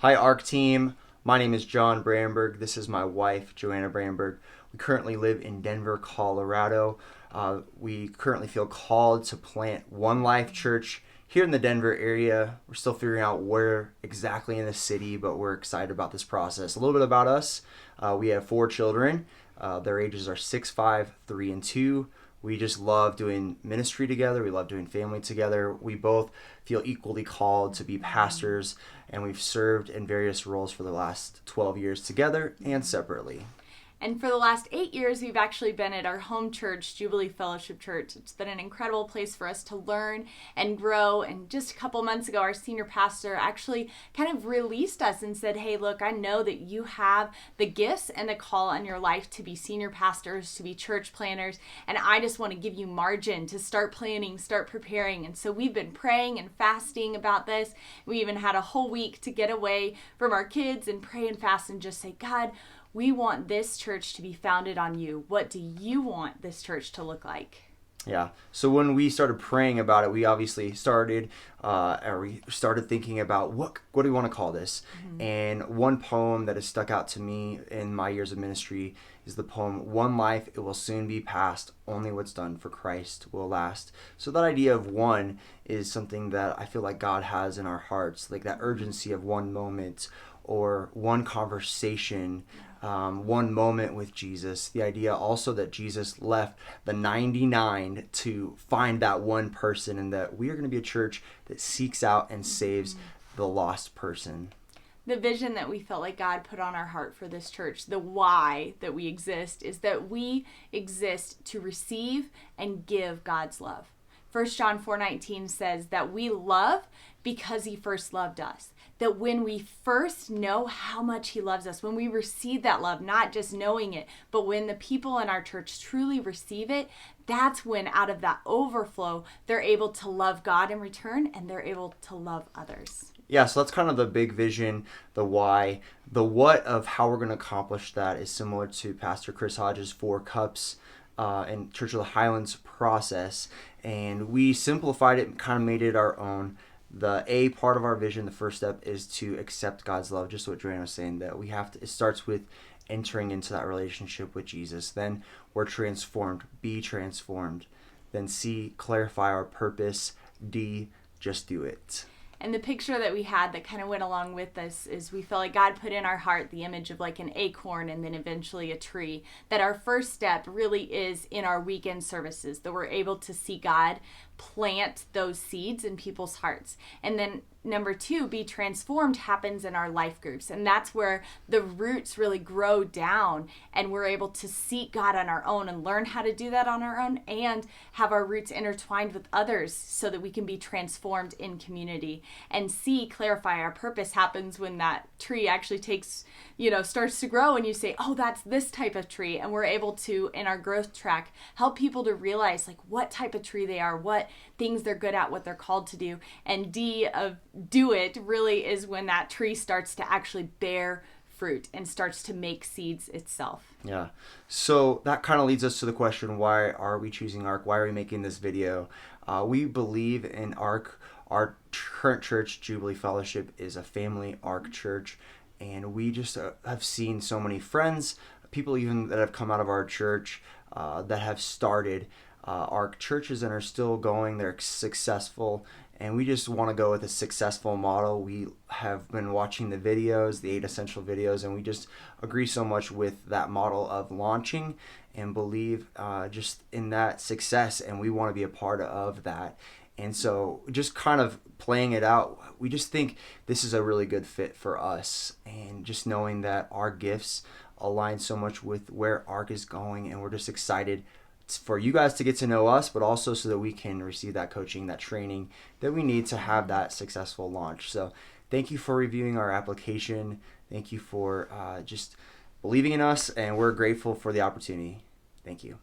Hi, ARC team. My name is John Brannberg. This is my wife, Joanna Brannberg. We currently live in Denver, Colorado. We currently feel called to plant One Life Church here in the Denver area. We're still figuring out where exactly in the city, but we're excited about this process. A little bit about us. We have 4 children. Their ages are 6, 5, 3, and 2. We just love doing ministry together. We love doing family together. We both feel equally called to be pastors, and we've served in various roles for the last 12 years together and separately. And for the last 8 years, we've actually been at our home church, Jubilee Fellowship Church. It's been an incredible place for us to learn and grow. And just a couple months ago, our senior pastor actually kind of released us and said, hey, look, I know that you have the gifts and the call on your life to be senior pastors, to be church planners. And I just want to give you margin to start planning, start preparing. And so we've been praying and fasting about this. We even had a whole week to get away from our kids and pray and fast and just say, God, we want this church to be founded on you. What do you want this church to look like? Yeah. So when we started praying about it, we obviously started thinking about what do we want to call this? Mm-hmm. And one poem that has stuck out to me in my years of ministry is the poem, "One life, it will soon be past. Only what's done for Christ will last." So that idea of one is something that I feel like God has in our hearts, like that urgency of one moment or one conversation. One moment with Jesus. The idea also that Jesus left the 99 to find that one person, and that we are going to be a church that seeks out and saves the lost person. The vision that we felt like God put on our heart for this church, the why that we exist, is that we exist to receive and give God's love. 1 John 4:19 says that we love because he first loved us. That when we first know how much he loves us, when we receive that love, not just knowing it, but when the people in our church truly receive it, that's when out of that overflow, they're able to love God in return and they're able to love others. Yeah, so that's kind of the big vision, the why. The what of how we're going to accomplish that is similar to Pastor Chris Hodges' 4 cups and Church of the Highlands process. And we simplified it and kind of made it our own. The A part of our vision, the first step, is to accept God's love. Just what Joanna was saying, that we have to, it starts with entering into that relationship with Jesus. Then we're transformed. Be transformed. Then C, clarify our purpose. D, just do it. And the picture that we had that kind of went along with this is we felt like God put in our heart the image of like an acorn and then eventually a tree. That our first step really is in our weekend services, that we're able to see God plant those seeds in people's hearts. And then number 2, be transformed happens in our life groups. And that's where the roots really grow down and we're able to seek God on our own and learn how to do that on our own and have our roots intertwined with others so that we can be transformed in community. And C, clarify our purpose, happens when that tree actually starts to grow and you say, oh, that's this type of tree. And we're able to, in our growth track, help people to realize like what type of tree they are, what things they're good at, what they're called to do. And D of do it really is when that tree starts to actually bear fruit and starts to make seeds itself. Yeah. So that kind of leads us to the question, why are we choosing ARC? Why are we making this video? We believe in ARC. Our current church, Jubilee Fellowship, is a family ARC church. And we just have seen so many friends, people even that have come out of our church that have started ARC churches and are still going. They're successful. And we just want to go with a successful model. We have been watching the videos, the 8 essential videos, and we just agree so much with that model of launching and believe just in that success. And we want to be a part of that. And so just kind of playing it out, we just think this is a really good fit for us. And just knowing that our gifts align so much with where ARC is going. And we're just excited for you guys to get to know us, but also so that we can receive that coaching, that training that we need to have that successful launch. So thank you for reviewing our application. Thank you for just believing in us. And we're grateful for the opportunity. Thank you.